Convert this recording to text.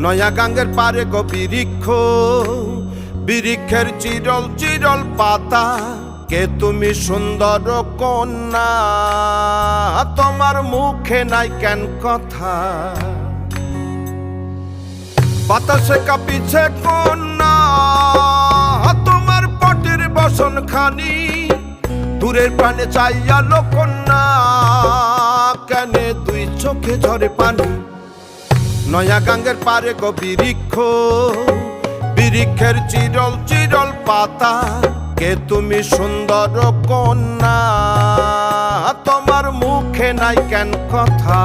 নয়া গাঙ্গের পারে গো বৃক্ষ, বৃক্ষের চিরল চিরল পাতা। কে তুমি সুন্দর কন্যা, তোমার মুখে নাই কেন কথা? বাতাসে কাঁপিছে কন্যা, তোমার পটের বসন খানি। দূরের প্রাণে চাইয়ালো কন্যা, কেনে দুই চোখে ঝরে পানি। নয়া গাঙ্গের পারে গো বৃক্ষ, বৃক্ষের চিরল চিরল পাতা। কে তুমি সুন্দর কন্যা, তোমার মুখে নাই কেন কথা?